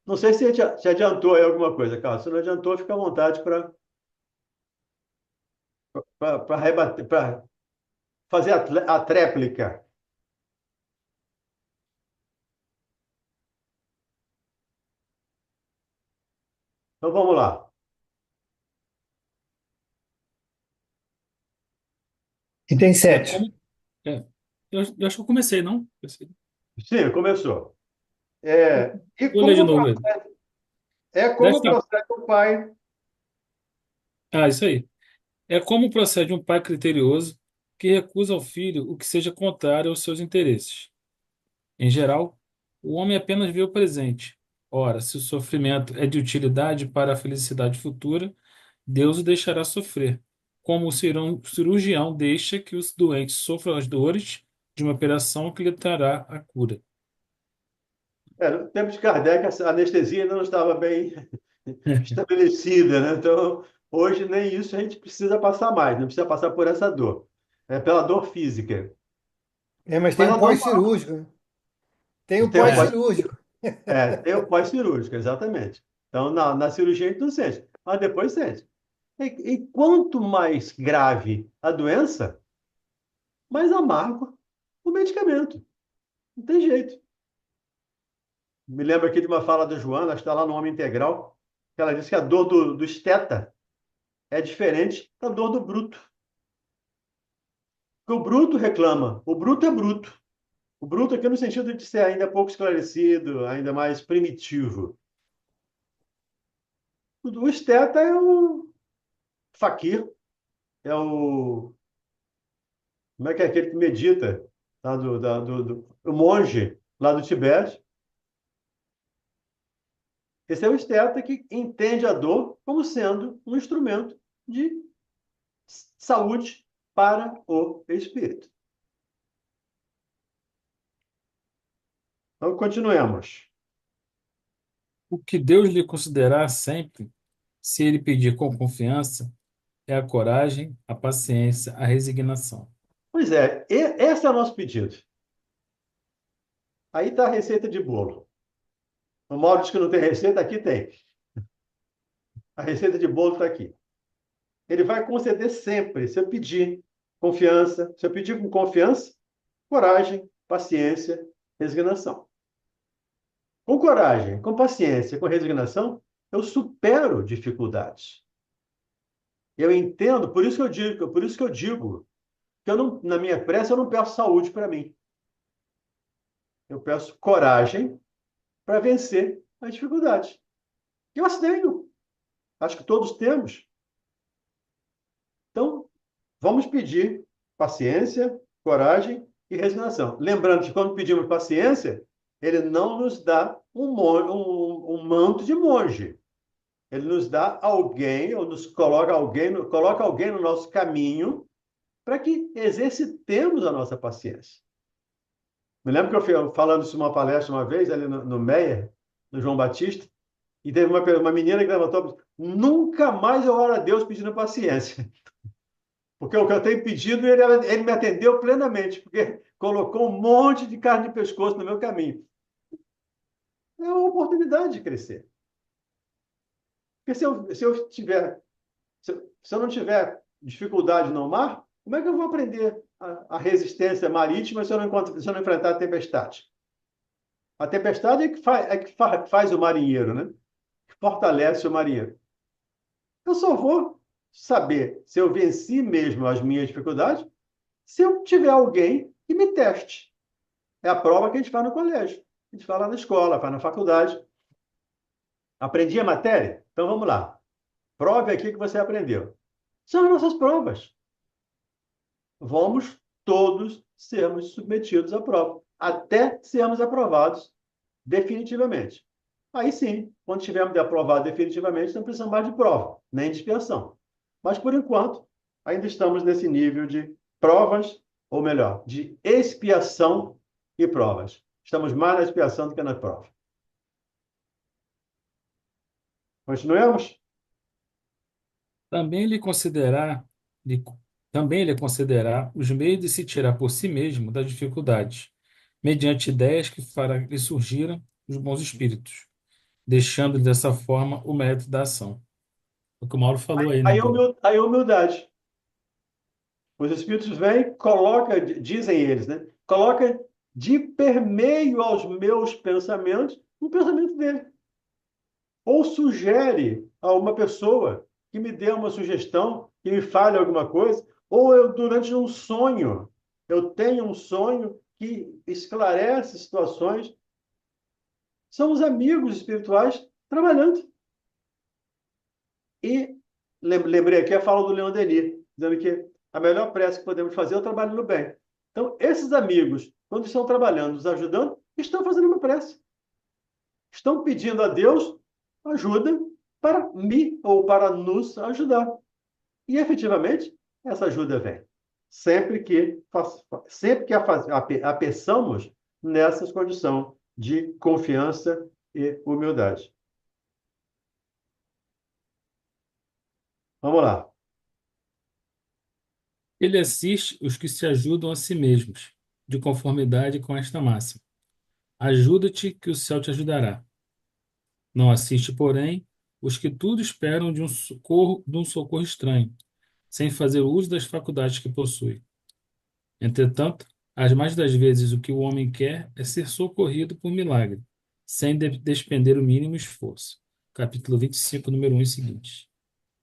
Não sei se te adiantou aí alguma coisa, Carlos. Se não adiantou, fica à vontade para para fazer a tréplica. Então vamos lá. E tem É 7. como. É, eu acho que eu comecei, não? Sim, começou. É, e Vou ler de como novo ele. é como Desta... procede o pai. Ah, isso aí. É como procede um pai criterioso que recusa ao filho o que seja contrário aos seus interesses. Em geral, o homem apenas vê o presente. Ora, se o sofrimento é de utilidade para a felicidade futura, Deus o deixará sofrer, como o cirurgião deixa que os doentes sofram as dores de uma operação que lhe trará a cura. No tempo de Kardec, a anestesia ainda não estava bem estabelecida, né? Então, hoje nem isso a gente precisa passar mais, não precisa passar por essa dor. É pela dor física. Mas tem Mas o a dor pós-cirúrgico, né? Tem o tem o pós, pós-cirúrgico. tem o pós-cirúrgico, exatamente. Então, na cirurgia a gente não sente, mas depois sente. E quanto mais grave a doença, mais amargo o medicamento. Não tem jeito. Me lembro aqui de uma fala da Joana, que está lá no Homem Integral, que ela disse que a dor do esteta é diferente da dor do bruto. Porque o bruto reclama, o bruto é bruto. O bruto aqui no sentido de ser ainda pouco esclarecido, ainda mais primitivo. O esteta é o faquir, é o... Como é que é aquele que medita? Tá? O monge lá do Tibete. Esse é o esteta que entende a dor como sendo um instrumento de saúde para o espírito. Então, continuemos. O que Deus lhe considerar sempre, se ele pedir com confiança, é a coragem, a paciência, a resignação. Pois é, esse é o nosso pedido. Aí está a receita de bolo. O Mauro diz que não tem receita, aqui tem. A receita de bolo está aqui. Ele vai conceder sempre, se eu pedir confiança, se eu pedir com confiança, coragem, paciência, resignação. Com coragem, com paciência, com resignação, eu supero dificuldades. Eu entendo, por isso que eu digo que eu não, na minha prece eu não peço saúde para mim. Eu peço coragem para vencer as dificuldades. Eu as tenho. Acho que todos temos. Então, vamos pedir paciência, coragem e resignação. Lembrando que quando pedimos paciência, ele não nos dá um manto de monge. Ele nos dá alguém, ou nos coloca alguém no nosso caminho para que exercitemos a nossa paciência. Me lembro que eu fui falando isso numa palestra uma vez, ali no Meia, no João Batista, e teve uma menina que levantou e disse, nunca mais eu oro a Deus pedindo paciência. Porque o que eu tenho pedido, ele me atendeu plenamente, porque colocou um monte de carne de pescoço no meu caminho. É uma oportunidade de crescer. Porque se eu não tiver dificuldade no mar, como é que eu vou aprender a resistência marítima se eu não enfrentar a tempestade? A tempestade é que faz o marinheiro, né? Que fortalece o marinheiro. Eu só vou saber se eu venci mesmo as minhas dificuldades se eu tiver alguém que me teste. É a prova que a gente faz no colégio, a gente faz lá na escola, faz na faculdade. Aprendi a matéria? Então vamos lá. Prove aqui que você aprendeu. São as nossas provas. Vamos todos sermos submetidos à prova, até sermos aprovados definitivamente. Aí sim, quando tivermos aprovado definitivamente, não precisamos mais de prova, nem de expiação. Mas, por enquanto, ainda estamos nesse nível de provas, ou melhor, de expiação e provas. Estamos mais na expiação do que na prova. Continuemos? Também lhe considerar, lhe- também lhe considerar os meios de se tirar por si mesmo das dificuldades, mediante ideias que fará lhe surgiram os bons espíritos, deixando dessa forma o mérito da ação. O que o Mauro falou aí, né? Aí a humildade. Os espíritos vêm, coloca, dizem eles, né? Coloca de permeio aos meus pensamentos o pensamento dele. Ou sugere a uma pessoa que me dê uma sugestão, que me fale alguma coisa, ou eu, durante um sonho, eu tenho um sonho que esclarece situações. São os amigos espirituais trabalhando. E lembrei aqui a fala do Leon Denis, dizendo que a melhor prece que podemos fazer é o trabalho no bem. Então, esses amigos, quando estão trabalhando, nos ajudando, estão fazendo uma prece. Estão pedindo a Deus ajuda para me ou para nos ajudar. E, efetivamente, essa ajuda vem. Sempre que a peçamos nessas condições de confiança e humildade. Vamos lá. Ele assiste os que se ajudam a si mesmos, de conformidade com esta máxima. Ajuda-te, que o céu te ajudará. Não assiste, porém, os que tudo esperam de um socorro estranho, sem fazer uso das faculdades que possui. Entretanto, as mais das vezes o que o homem quer é ser socorrido por milagre, sem despender o mínimo esforço. Capítulo 25, número 1 e seguinte.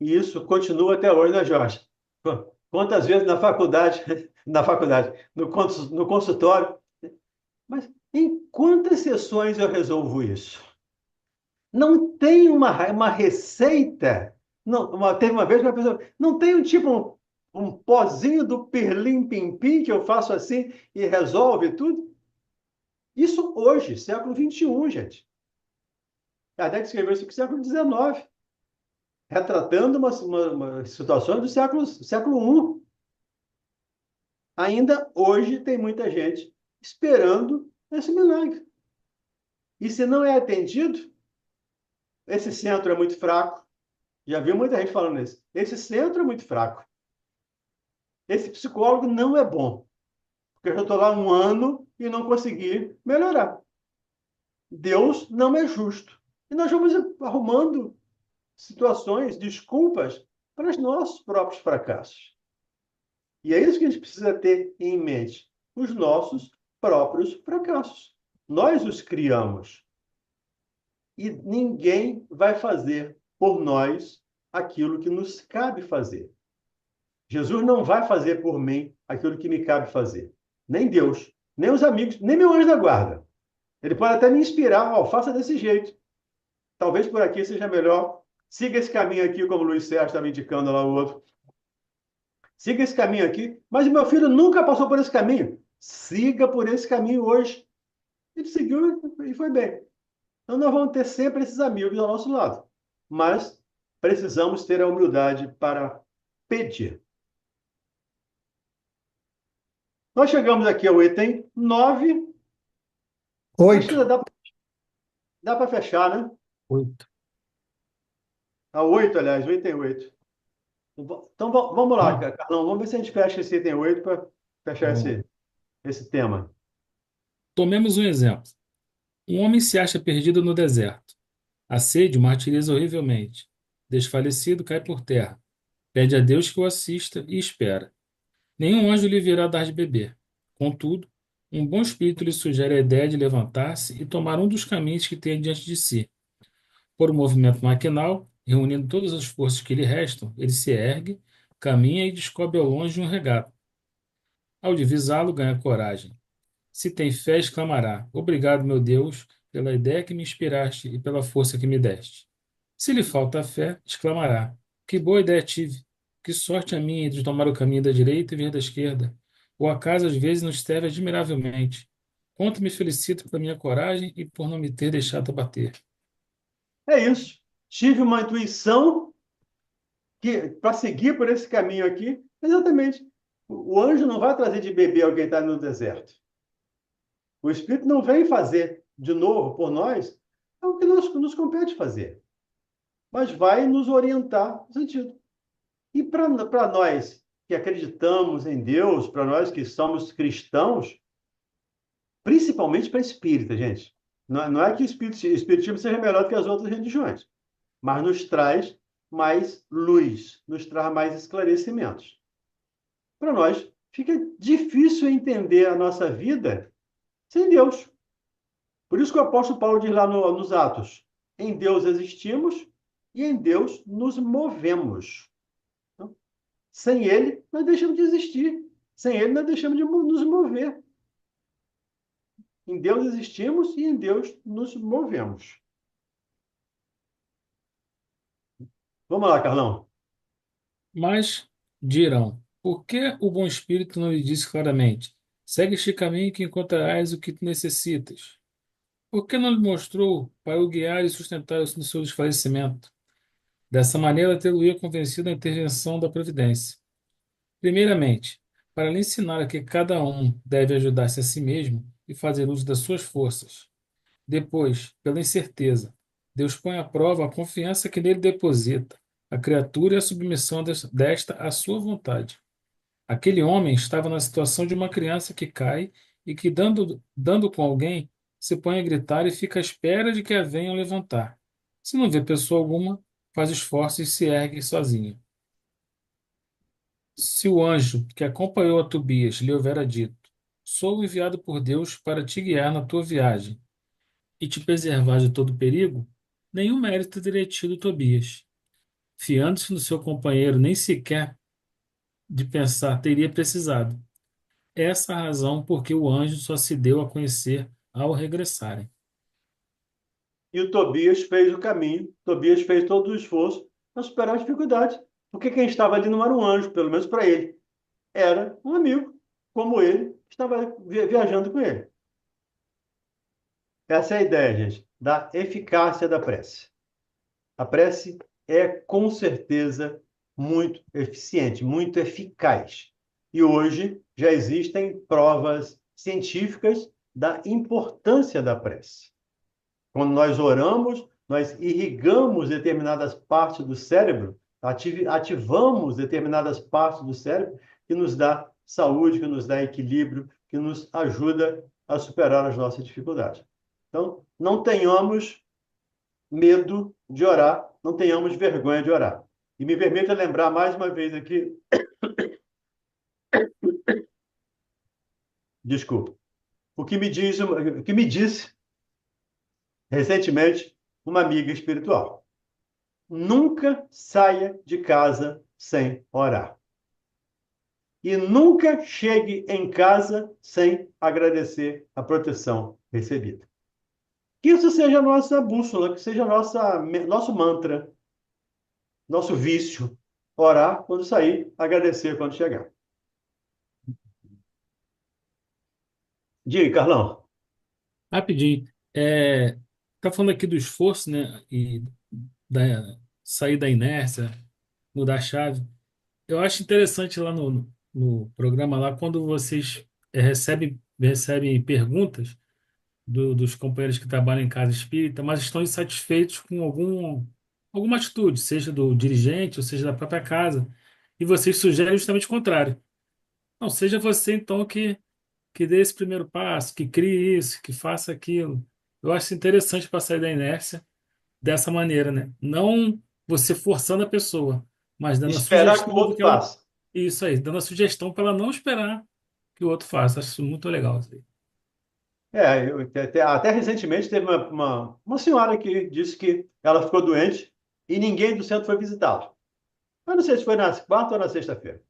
E isso continua até hoje, né, Jorge? Quantas vezes na faculdade, no consultório, mas em quantas sessões eu resolvo isso? Não tem uma receita. Não, teve uma vez que uma pessoa, não tem um pozinho do pirlim-pim-pim que eu faço assim e resolve tudo? Isso hoje, século XXI, gente. Kardec escreveu isso no século XIX, retratando uma situação do século I. Ainda hoje tem muita gente esperando esse milagre. E se não é atendido, esse centro é muito fraco. Já viu muita gente falando isso. Esse centro é muito fraco. Esse psicólogo não é bom. Porque eu já estou lá um ano e não consegui melhorar. Deus não é justo. E nós vamos arrumando situações, desculpas para os nossos próprios fracassos. E é isso que a gente precisa ter em mente. Os nossos próprios fracassos. Nós os criamos. E ninguém vai fazer por nós aquilo que nos cabe fazer. Jesus não vai fazer por mim aquilo que me cabe fazer. Nem Deus, nem os amigos, nem meu anjo da guarda. Ele pode até me inspirar, faça desse jeito. Talvez por aqui seja melhor. Siga esse caminho aqui, como o Luiz Sérgio estava indicando lá o outro. Siga esse caminho aqui. Mas o meu filho nunca passou por esse caminho. Siga por esse caminho hoje. Ele seguiu e foi bem. Então, nós vamos ter sempre esses amigos ao nosso lado. Mas precisamos ter a humildade para pedir. Nós chegamos aqui ao item 9. Acho que 8. dá para fechar, né? 8. A 8, aliás, o item 8. Então, vamos lá, Carlão. Vamos ver se a gente fecha esse item 8 para fechar esse tema. Tomemos um exemplo. Um homem se acha perdido no deserto. A sede o martiriza horrivelmente. Desfalecido, cai por terra. Pede a Deus que o assista e espera. Nenhum anjo lhe virá dar de beber. Contudo, um bom espírito lhe sugere a ideia de levantar-se e tomar um dos caminhos que tem diante de si. Por um movimento maquinal, reunindo todas as forças que lhe restam, ele se ergue, caminha e descobre ao longe um regato. Ao divisá-lo, ganha coragem. Se tem fé, exclamará: Obrigado, meu Deus, pela ideia que me inspiraste e pela força que me deste. Se lhe falta fé, exclamará: Que boa ideia tive! Que sorte a minha entre tomar o caminho da direita e vir da esquerda! O acaso às vezes nos serve admiravelmente. Quanto me felicito pela minha coragem e por não me ter deixado abater. É isso. Tive uma intuição para seguir por esse caminho aqui. Exatamente. O anjo não vai trazer de beber alguém que está no deserto. O Espírito não vem fazer de novo por nós o que nos compete fazer, mas vai nos orientar no sentido. E para nós que acreditamos em Deus, para nós que somos cristãos, principalmente para espírita, gente. Não é que o espiritismo seja melhor do que as outras religiões, mas nos traz mais luz, nos traz mais esclarecimentos. para nós fica difícil entender a nossa vida sem Deus. Por isso que o apóstolo Paulo diz lá nos Atos: em Deus existimos e em Deus nos movemos. Então, sem Ele, nós deixamos de existir. Sem Ele, nós deixamos de nos mover. Em Deus existimos e em Deus nos movemos. Vamos lá, Carlão. Mas dirão: por que o bom Espírito não lhe disse claramente: segue este caminho que encontrarás o que tu necessitas? Por que não lhe mostrou para o guiar e sustentar no seu desfalecimento? Dessa maneira, tê-lo-ia convencido da intervenção da providência. Primeiramente, para lhe ensinar a que cada um deve ajudar-se a si mesmo e fazer uso das suas forças. Depois, pela incerteza, Deus põe à prova a confiança que nele deposita, a criatura e a submissão desta à sua vontade. Aquele homem estava na situação de uma criança que cai e que, dando com alguém, se põe a gritar e fica à espera de que a venham levantar. Se não vê pessoa alguma, faz esforço e se ergue sozinho. Se o anjo que acompanhou a Tobias lhe houvera dito: sou enviado por Deus para te guiar na tua viagem e te preservar de todo perigo, nenhum mérito teria tido Tobias. Fiando-se no seu companheiro, nem sequer de pensar teria precisado. Essa é a razão por que o anjo só se deu a conhecer ao regressarem. E o Tobias fez o caminho, Tobias fez todo o esforço para superar as dificuldades. Porque quem estava ali não era um anjo, pelo menos para ele. Era um amigo, como ele, que estava viajando com ele. Essa é a ideia, gente, da eficácia da prece. A prece é, com certeza, muito eficiente, muito eficaz. E hoje já existem provas científicas da importância da prece. Quando nós oramos, nós irrigamos determinadas partes do cérebro, ativamos determinadas partes do cérebro que nos dá saúde, que nos dá equilíbrio, que nos ajuda a superar as nossas dificuldades. Então, não tenhamos medo de orar, não tenhamos vergonha de orar. E me permita lembrar mais uma vez aqui, desculpa, o que me disse recentemente uma amiga espiritual. Nunca saia de casa sem orar. E nunca chegue em casa sem agradecer a proteção recebida. Que isso seja a nossa bússola, que seja nosso mantra, nosso vício. Orar quando sair, agradecer quando chegar. Diga, Carlão. Rapidinho. Tá falando aqui do esforço, né? E da sair da inércia, mudar a chave. Eu acho interessante lá no programa lá, quando vocês recebem perguntas dos companheiros que trabalham em casa espírita, mas estão insatisfeitos com alguma atitude, seja do dirigente ou seja da própria casa. E vocês sugerem justamente o contrário. Não, seja você então que dê esse primeiro passo, que crie isso, que faça aquilo. Eu acho interessante para sair da inércia dessa maneira, né? Não você forçando a pessoa, mas dando a Esperar que o sugestão do outro que ela. faça. Isso aí, dando a sugestão para ela não esperar que o outro faça. Acho isso muito legal. Isso aí. Até recentemente teve uma senhora que disse que ela ficou doente e ninguém do centro foi visitá-la. Eu não sei se foi na quarta ou na sexta-feira.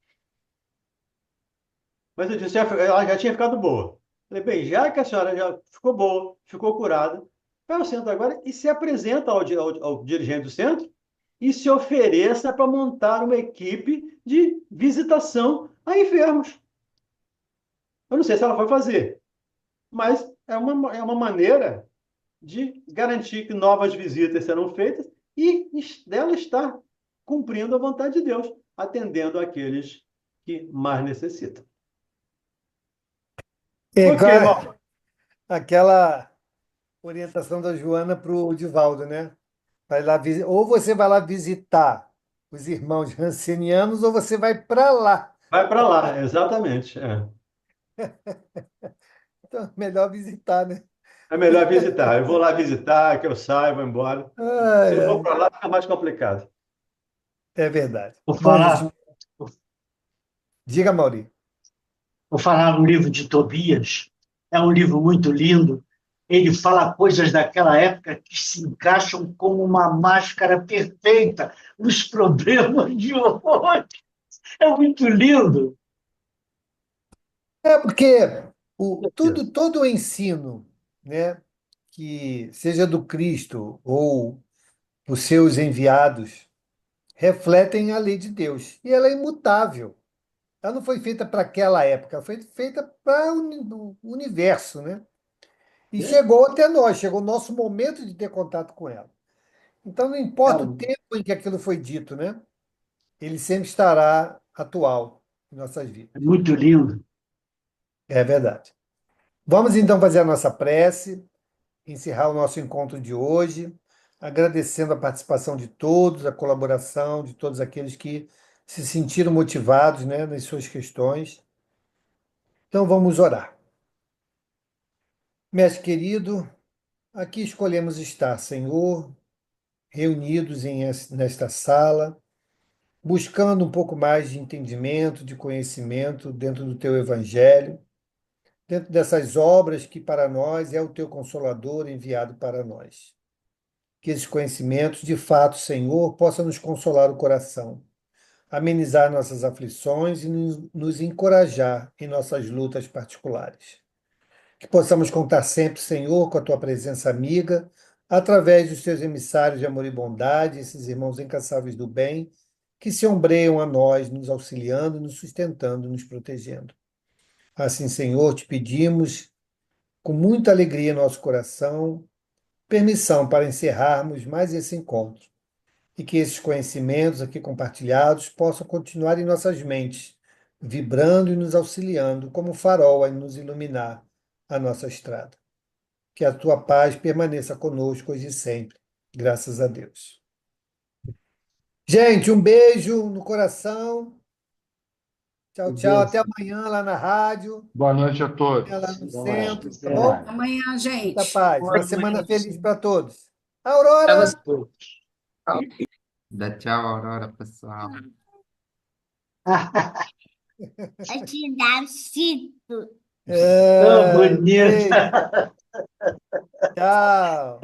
Mas eu disse, ela já tinha ficado boa. Falei, bem, já que a senhora já ficou boa, ficou curada, vai ao centro agora e se apresenta ao dirigente do centro e se ofereça para montar uma equipe de visitação a enfermos. Eu não sei se ela foi fazer, mas é uma maneira de garantir que novas visitas serão feitas e dela estar cumprindo a vontade de Deus, atendendo aqueles que mais necessitam. Ok, Igual irmão. aquela orientação da Joana para o Divaldo, né? Vai lá, ou você vai lá visitar os irmãos rancenianos, ou você vai para lá. Vai para lá, exatamente. Então, melhor visitar, né? É melhor visitar. Eu vou lá visitar, que eu saio, vou embora. Se Ai, eu vou ai, para lá, fica mais complicado. é verdade. Por Bom, gente, falar, Diga, Mauri. Vou falar no livro de Tobias. É um livro muito lindo. Ele fala coisas daquela época que se encaixam como uma máscara perfeita nos problemas de hoje. É muito lindo. É porque todo o ensino, né, que seja do Cristo ou os seus enviados, refletem a lei de Deus. E ela é imutável. Ela não foi feita para aquela época, ela foi feita para o universo, né? E chegou até nós, chegou o nosso momento de ter contato com ela. Então, não É importa o tempo em que aquilo foi dito, né? Ele sempre estará atual em nossas vidas. muito lindo. É verdade. Vamos então fazer a nossa prece, encerrar o nosso encontro de hoje, agradecendo a participação de todos, a colaboração de todos aqueles que se sentiram motivados, né, nas suas questões. Então, vamos orar. Mestre querido, aqui escolhemos estar, Senhor, reunidos nesta sala, buscando um pouco mais de entendimento, de conhecimento dentro do teu evangelho, dentro dessas obras que para nós é o teu consolador enviado para nós. Que esses conhecimentos, de fato, Senhor, possam nos consolar o coração, amenizar nossas aflições e nos encorajar em nossas lutas particulares. Que possamos contar sempre, Senhor, com a tua presença amiga, através dos teus emissários de amor e bondade, esses irmãos incansáveis do bem, que se ombreiam a nós, nos auxiliando, nos sustentando, nos protegendo. Assim, Senhor, te pedimos, com muita alegria em nosso coração, permissão para encerrarmos mais esse encontro e que esses conhecimentos aqui compartilhados possam continuar em nossas mentes, vibrando e nos auxiliando como farol a nos iluminar a nossa estrada. Que a tua paz permaneça conosco hoje e sempre. Graças a Deus. Gente, um beijo no coração. Tchau, tchau. Até Deus. amanhã lá na rádio, Boa noite a lá todos. no Até centro, tá bom? mais. Amanhã, Muita gente. paz. Boa Uma semana noite. feliz para todos. Para Aurora! você. Dá tchau, Aurora, pessoal. Eu te dar cinto. Tão Beijo. bonita. Tchau.